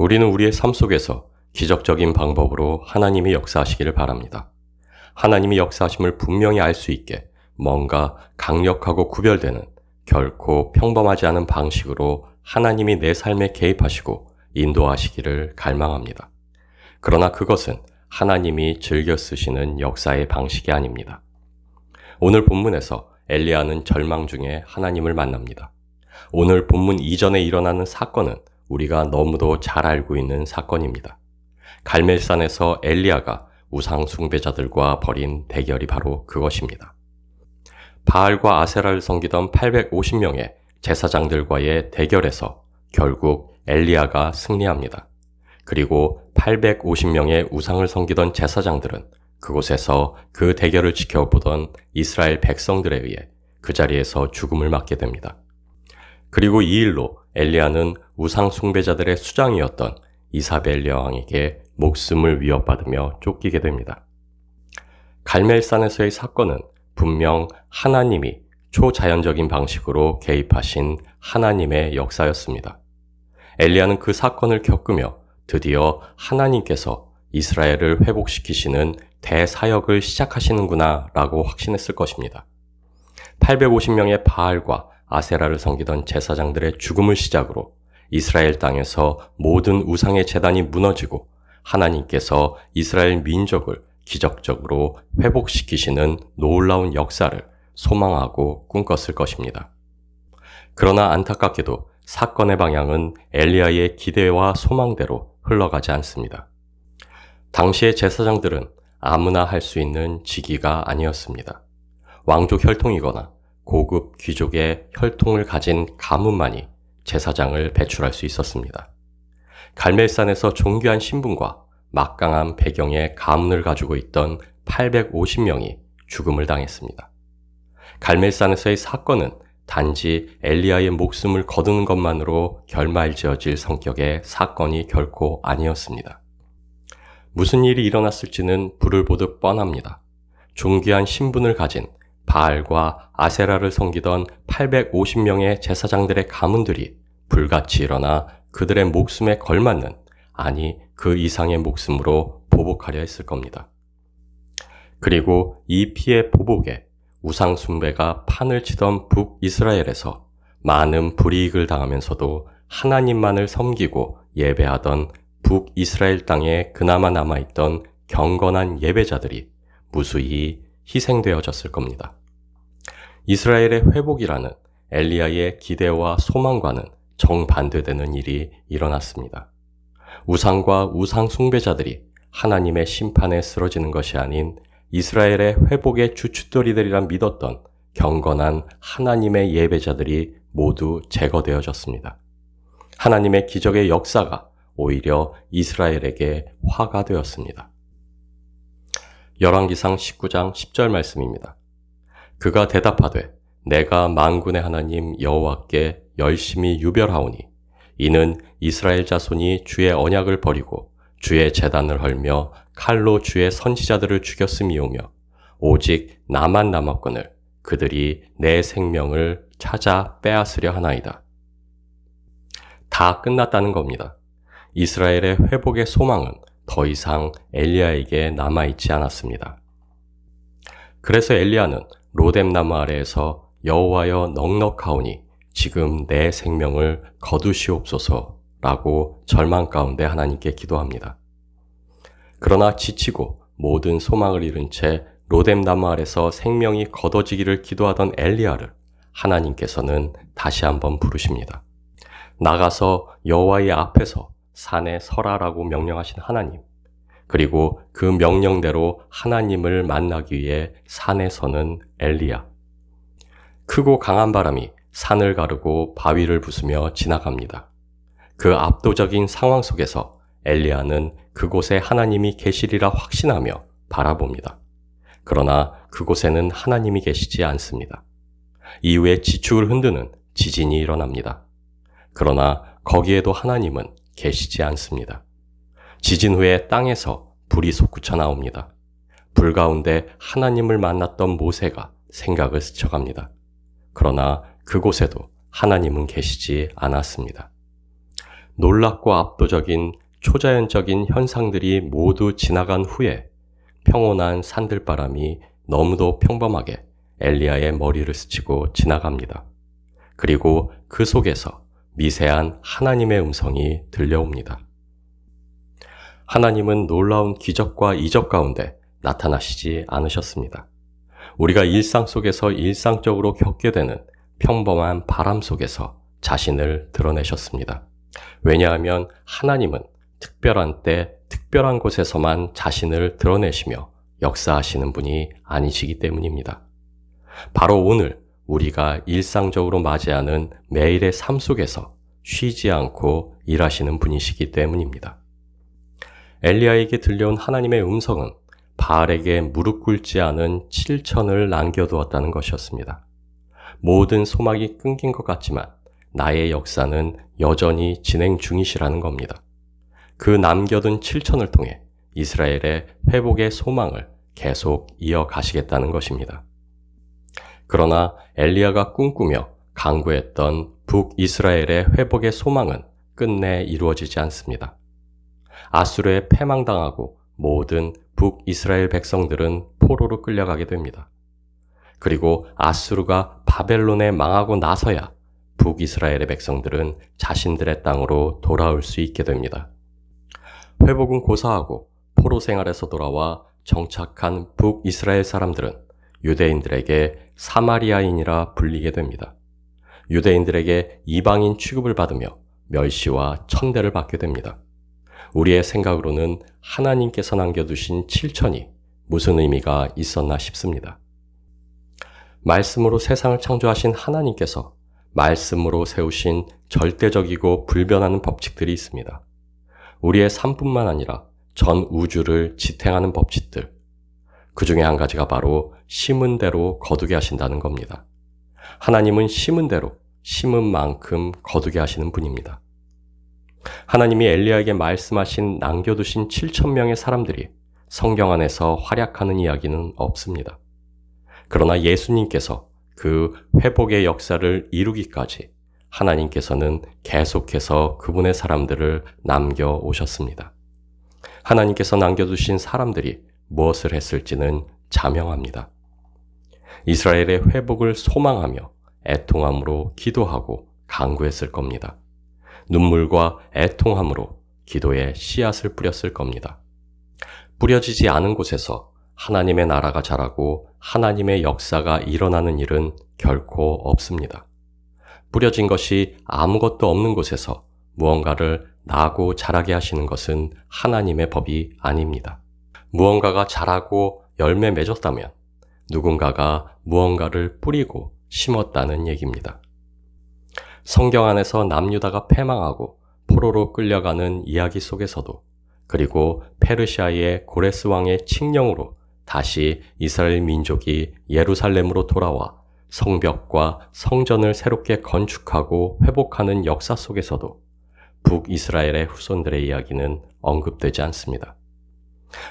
우리는 우리의 삶 속에서 기적적인 방법으로 하나님이 역사하시기를 바랍니다. 하나님이 역사하심을 분명히 알 수 있게 뭔가 강력하고 구별되는 결코 평범하지 않은 방식으로 하나님이 내 삶에 개입하시고 인도하시기를 갈망합니다. 그러나 그것은 하나님이 즐겨 쓰시는 역사의 방식이 아닙니다. 오늘 본문에서 엘리야는 절망 중에 하나님을 만납니다. 오늘 본문 이전에 일어나는 사건은 우리가 너무도 잘 알고 있는 사건입니다. 갈멜산에서 엘리야가 우상 숭배자들과 벌인 대결이 바로 그것입니다. 바알과 아세라를 섬기던 850명의 제사장들과의 대결에서 결국 엘리야가 승리합니다. 그리고 850명의 우상을 섬기던 제사장들은 그곳에서 그 대결을 지켜보던 이스라엘 백성들에 의해 그 자리에서 죽음을 맞게 됩니다. 그리고 이 일로 엘리야는 우상 숭배자들의 수장이었던 이사벨 여왕에게 목숨을 위협받으며 쫓기게 됩니다. 갈멜산에서의 사건은 분명 하나님이 초자연적인 방식으로 개입하신 하나님의 역사였습니다. 엘리야는 그 사건을 겪으며 드디어 하나님께서 이스라엘을 회복시키시는 대사역을 시작하시는구나 라고 확신했을 것입니다. 850명의 바알과 아세라를 섬기던 제사장들의 죽음을 시작으로 이스라엘 땅에서 모든 우상의 제단이 무너지고 하나님께서 이스라엘 민족을 기적적으로 회복시키시는 놀라운 역사를 소망하고 꿈꿨을 것입니다. 그러나 안타깝게도 사건의 방향은 엘리야의 기대와 소망대로 흘러가지 않습니다. 당시의 제사장들은 아무나 할 수 있는 직위가 아니었습니다. 왕족 혈통이거나 고급 귀족의 혈통을 가진 가문만이 제사장을 배출할 수 있었습니다. 갈멜산에서 존귀한 신분과 막강한 배경의 가문을 가지고 있던 850명이 죽음을 당했습니다. 갈멜산에서의 사건은 단지 엘리야의 목숨을 거두는 것만으로 결말지어질 성격의 사건이 결코 아니었습니다. 무슨 일이 일어났을지는 불을 보듯 뻔합니다. 존귀한 신분을 가진 바알과 아세라를 섬기던 850명의 제사장들의 가문들이 불같이 일어나 그들의 목숨에 걸맞는, 아니 그 이상의 목숨으로 보복하려 했을 겁니다. 그리고 이 피해 보복에 우상 숭배가 판을 치던 북이스라엘에서 많은 불이익을 당하면서도 하나님만을 섬기고 예배하던 북이스라엘 땅에 그나마 남아있던 경건한 예배자들이 무수히 희생되어졌을 겁니다. 이스라엘의 회복이라는 엘리야의 기대와 소망과는 정반대되는 일이 일어났습니다. 우상과 우상 숭배자들이 하나님의 심판에 쓰러지는 것이 아닌 이스라엘의 회복의 주춧돌이들이라 믿었던 경건한 하나님의 예배자들이 모두 제거되어졌습니다. 하나님의 기적의 역사가 오히려 이스라엘에게 화가 되었습니다. 열왕기상 19장 10절 말씀입니다. 그가 대답하되 내가 만군의 하나님 여호와께 열심히 유별하오니 이는 이스라엘 자손이 주의 언약을 버리고 주의 제단을 헐며 칼로 주의 선지자들을 죽였음이오며 오직 나만 남았거늘 그들이 내 생명을 찾아 빼앗으려 하나이다. 다 끝났다는 겁니다. 이스라엘의 회복의 소망은 더 이상 엘리야에게 남아있지 않았습니다. 그래서 엘리야는 로뎀나무 아래에서 여호와여 넉넉하오니 지금 내 생명을 거두시옵소서라고 절망 가운데 하나님께 기도합니다. 그러나 지치고 모든 소망을 잃은 채 로뎀나무 아래서 생명이 거둬지기를 기도하던 엘리야를 하나님께서는 다시 한번 부르십니다. 나가서 여호와의 앞에서 산에 서라라고 명령하신 하나님, 그리고 그 명령대로 하나님을 만나기 위해 산에 서는 엘리야. 크고 강한 바람이 산을 가르고 바위를 부수며 지나갑니다. 그 압도적인 상황 속에서 엘리야는 그곳에 하나님이 계시리라 확신하며 바라봅니다. 그러나 그곳에는 하나님이 계시지 않습니다. 이후에 지축을 흔드는 지진이 일어납니다. 그러나 거기에도 하나님은 계시지 않습니다. 지진 후에 땅에서 불이 솟구쳐 나옵니다. 불 가운데 하나님을 만났던 모세가 생각을 스쳐갑니다. 그러나 그곳에도 하나님은 계시지 않았습니다. 놀랍고 압도적인 초자연적인 현상들이 모두 지나간 후에 평온한 산들바람이 너무도 평범하게 엘리야의 머리를 스치고 지나갑니다. 그리고 그 속에서 미세한 하나님의 음성이 들려옵니다. 하나님은 놀라운 기적과 이적 가운데 나타나시지 않으셨습니다. 우리가 일상 속에서 일상적으로 겪게 되는 평범한 바람 속에서 자신을 드러내셨습니다. 왜냐하면 하나님은 특별한 때, 특별한 곳에서만 자신을 드러내시며 역사하시는 분이 아니시기 때문입니다. 바로 오늘 우리가 일상적으로 맞이하는 매일의 삶 속에서 쉬지 않고 일하시는 분이시기 때문입니다. 엘리야에게 들려온 하나님의 음성은 바알에게 무릎 꿇지 않은 7천을 남겨두었다는 것이었습니다. 모든 소망이 끊긴 것 같지만 나의 역사는 여전히 진행 중이시라는 겁니다. 그 남겨둔 7천을 통해 이스라엘의 회복의 소망을 계속 이어가시겠다는 것입니다. 그러나 엘리야가 꿈꾸며 간구했던 북이스라엘의 회복의 소망은 끝내 이루어지지 않습니다. 아수르에 패망당하고 모든 북이스라엘 백성들은 포로로 끌려가게 됩니다. 그리고 아수르가 바벨론에 망하고 나서야 북이스라엘의 백성들은 자신들의 땅으로 돌아올 수 있게 됩니다. 회복은 고사하고 포로 생활에서 돌아와 정착한 북이스라엘 사람들은 유대인들에게 사마리아인이라 불리게 됩니다. 유대인들에게 이방인 취급을 받으며 멸시와 천대를 받게 됩니다. 우리의 생각으로는 하나님께서 남겨두신 7천이 무슨 의미가 있었나 싶습니다. 말씀으로 세상을 창조하신 하나님께서 말씀으로 세우신 절대적이고 불변하는 법칙들이 있습니다. 우리의 삶뿐만 아니라 전 우주를 지탱하는 법칙들, 그 중에 한 가지가 바로 심은 대로 거두게 하신다는 겁니다. 하나님은 심은 대로 심은 만큼 거두게 하시는 분입니다. 하나님이 엘리야에게 말씀하신 남겨두신 7,000명의 사람들이 성경 안에서 활약하는 이야기는 없습니다. 그러나 예수님께서 그 회복의 역사를 이루기까지 하나님께서는 계속해서 그분의 사람들을 남겨오셨습니다. 하나님께서 남겨두신 사람들이 무엇을 했을지는 자명합니다. 이스라엘의 회복을 소망하며 애통함으로 기도하고 간구했을 겁니다. 눈물과 애통함으로 기도에 씨앗을 뿌렸을 겁니다. 뿌려지지 않은 곳에서 하나님의 나라가 자라고 하나님의 역사가 일어나는 일은 결코 없습니다. 뿌려진 것이 아무것도 없는 곳에서 무언가를 나고 자라게 하시는 것은 하나님의 법이 아닙니다. 무언가가 자라고 열매 맺었다면 누군가가 무언가를 뿌리고 심었다는 얘기입니다. 성경 안에서 남유다가 패망하고 포로로 끌려가는 이야기 속에서도, 그리고 페르시아의 고레스 왕의 칙령으로 다시 이스라엘 민족이 예루살렘으로 돌아와 성벽과 성전을 새롭게 건축하고 회복하는 역사 속에서도 북이스라엘의 후손들의 이야기는 언급되지 않습니다.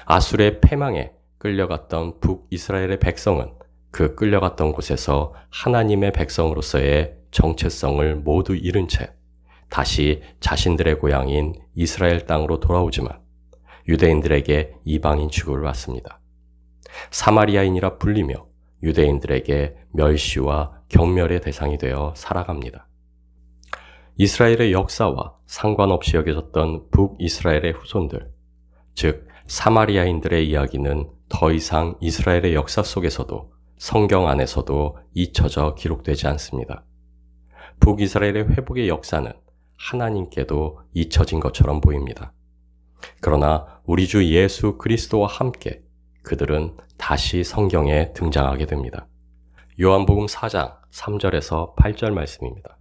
아수르의 패망에 끌려갔던 북이스라엘의 백성은 그 끌려갔던 곳에서 하나님의 백성으로서의 정체성을 모두 잃은 채 다시 자신들의 고향인 이스라엘 땅으로 돌아오지만 유대인들에게 이방인 취급을 받습니다. 사마리아인이라 불리며 유대인들에게 멸시와 경멸의 대상이 되어 살아갑니다. 이스라엘의 역사와 상관없이 여겨졌던 북이스라엘의 후손들, 즉 사마리아인들의 이야기는 더 이상 이스라엘의 역사 속에서도 성경 안에서도 잊혀져 기록되지 않습니다. 북이스라엘의 회복의 역사는 하나님께도 잊혀진 것처럼 보입니다. 그러나 우리 주 예수 그리스도와 함께 그들은 다시 성경에 등장하게 됩니다. 요한복음 4장 3절에서 8절 말씀입니다.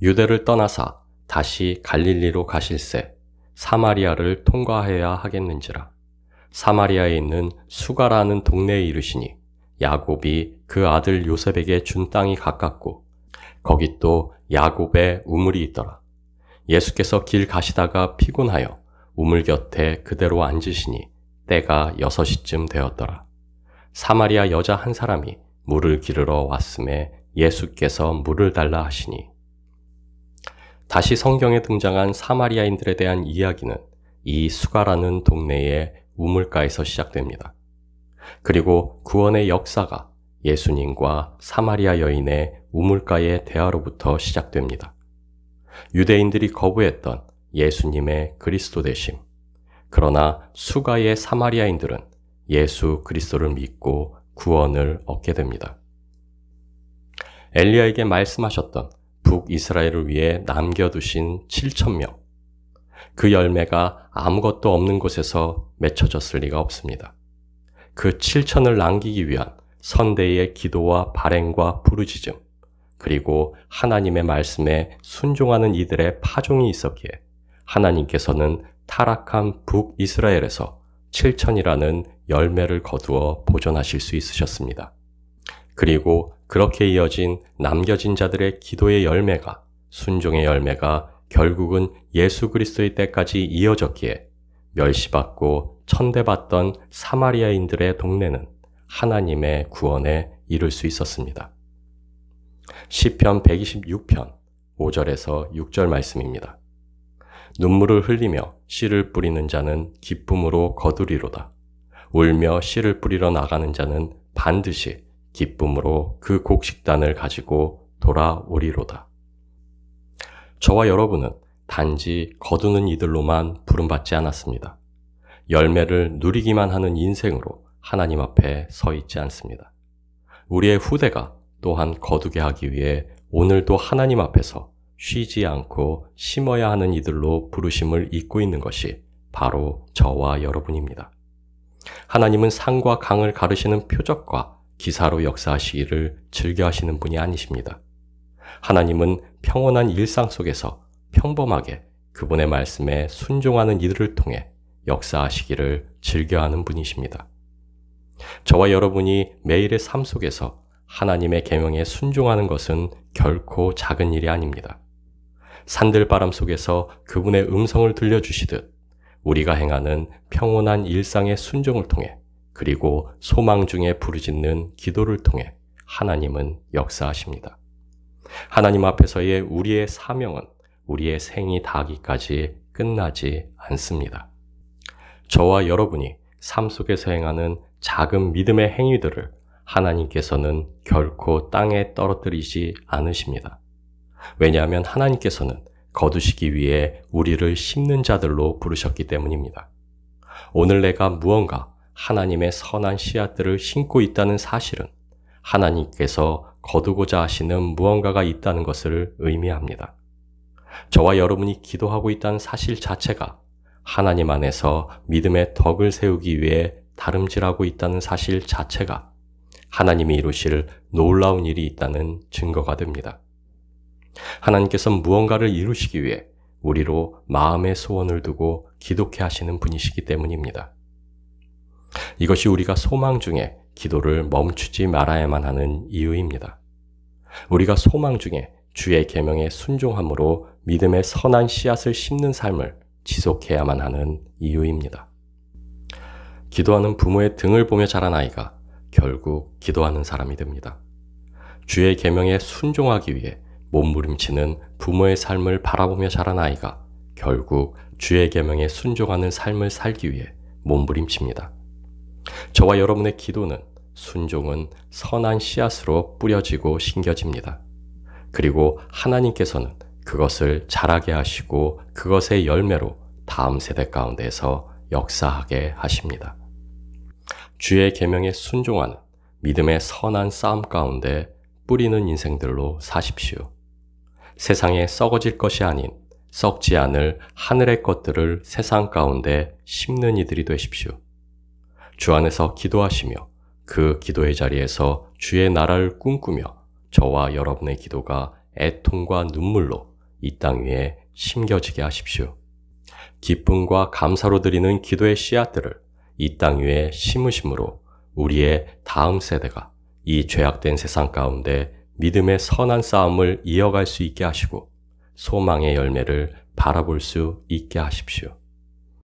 유대를 떠나사 다시 갈릴리로 가실새 사마리아를 통과해야 하겠는지라. 사마리아에 있는 수가라는 동네에 이르시니 야곱이 그 아들 요셉에게 준 땅이 가깝고 거기 또 야곱의 우물이 있더라. 예수께서 길 가시다가 피곤하여 우물 곁에 그대로 앉으시니 때가 6시쯤 되었더라. 사마리아 여자 한 사람이 물을 기르러 왔음에 예수께서 물을 달라 하시니. 다시 성경에 등장한 사마리아인들에 대한 이야기는 이 수가라는 동네의 우물가에서 시작됩니다. 그리고 구원의 역사가 예수님과 사마리아 여인의 우물가의 대화로부터 시작됩니다. 유대인들이 거부했던 예수님의 그리스도 되심. 그러나 수가의 사마리아인들은 예수 그리스도를 믿고 구원을 얻게 됩니다. 엘리야에게 말씀하셨던 북이스라엘을 위해 남겨두신 7,000명. 그 열매가 아무것도 없는 곳에서 맺혀졌을 리가 없습니다. 그 7,000을 남기기 위한 선대의 기도와 발행과 부르짖음, 그리고 하나님의 말씀에 순종하는 이들의 파종이 있었기에 하나님께서는 타락한 북이스라엘에서 7,000이라는 열매를 거두어 보존하실 수 있으셨습니다. 그리고 그렇게 이어진 남겨진 자들의 기도의 열매가, 순종의 열매가 결국은 예수 그리스도의 때까지 이어졌기에 멸시받고 천대받던 사마리아인들의 동네는 하나님의 구원에 이를 수 있었습니다. 시편 126편 5절에서 6절 말씀입니다. 눈물을 흘리며 씨를 뿌리는 자는 기쁨으로 거두리로다. 울며 씨를 뿌리러 나가는 자는 반드시 기쁨으로 그 곡식단을 가지고 돌아오리로다. 저와 여러분은 단지 거두는 이들로만 부름받지 않았습니다. 열매를 누리기만 하는 인생으로 하나님 앞에 서 있지 않습니다. 우리의 후대가 또한 거두게 하기 위해 오늘도 하나님 앞에서 쉬지 않고 심어야 하는 이들로 부르심을 잇고 있는 것이 바로 저와 여러분입니다. 하나님은 산과 강을 가르시는 표적과 기사로 역사하시기를 즐겨하시는 분이 아니십니다. 하나님은 평온한 일상 속에서 평범하게 그분의 말씀에 순종하는 이들을 통해 역사하시기를 즐겨하는 분이십니다. 저와 여러분이 매일의 삶 속에서 하나님의 계명에 순종하는 것은 결코 작은 일이 아닙니다. 산들바람 속에서 그분의 음성을 들려주시듯 우리가 행하는 평온한 일상의 순종을 통해 그리고 소망 중에 부르짖는 기도를 통해 하나님은 역사하십니다. 하나님 앞에서의 우리의 사명은 우리의 생이 다하기까지 끝나지 않습니다. 저와 여러분이 삶 속에서 행하는 작은 믿음의 행위들을 하나님께서는 결코 땅에 떨어뜨리지 않으십니다. 왜냐하면 하나님께서는 거두시기 위해 우리를 심는 자들로 부르셨기 때문입니다. 오늘 내가 무언가 하나님의 선한 씨앗들을 심고 있다는 사실은 하나님께서 거두고자 하시는 무언가가 있다는 것을 의미합니다. 저와 여러분이 기도하고 있다는 사실 자체가 하나님 안에서 믿음의 덕을 세우기 위해 다름질하고 있다는 사실 자체가 하나님이 이루실 놀라운 일이 있다는 증거가 됩니다. 하나님께서 무언가를 이루시기 위해 우리로 마음의 소원을 두고 기도케 하시는 분이시기 때문입니다. 이것이 우리가 소망 중에 기도를 멈추지 말아야만 하는 이유입니다. 우리가 소망 중에 주의 계명에 순종함으로 믿음의 선한 씨앗을 심는 삶을 지속해야만 하는 이유입니다. 기도하는 부모의 등을 보며 자란 아이가 결국 기도하는 사람이 됩니다. 주의 계명에 순종하기 위해 몸부림치는 부모의 삶을 바라보며 자란 아이가 결국 주의 계명에 순종하는 삶을 살기 위해 몸부림칩니다. 저와 여러분의 기도는 순종은 선한 씨앗으로 뿌려지고 심겨집니다. 그리고 하나님께서는 그것을 자라게 하시고 그것의 열매로 다음 세대 가운데서 역사하게 하십니다. 주의 계명에 순종하는 믿음의 선한 싸움 가운데 뿌리는 인생들로 사십시오. 세상에 썩어질 것이 아닌 썩지 않을 하늘의 것들을 세상 가운데 심는 이들이 되십시오. 주 안에서 기도하시며 그 기도의 자리에서 주의 나라를 꿈꾸며 저와 여러분의 기도가 애통과 눈물로 이 땅 위에 심겨지게 하십시오. 기쁨과 감사로 드리는 기도의 씨앗들을 이 땅 위에 심으심으로 우리의 다음 세대가 이 죄악된 세상 가운데 믿음의 선한 싸움을 이어갈 수 있게 하시고 소망의 열매를 바라볼 수 있게 하십시오.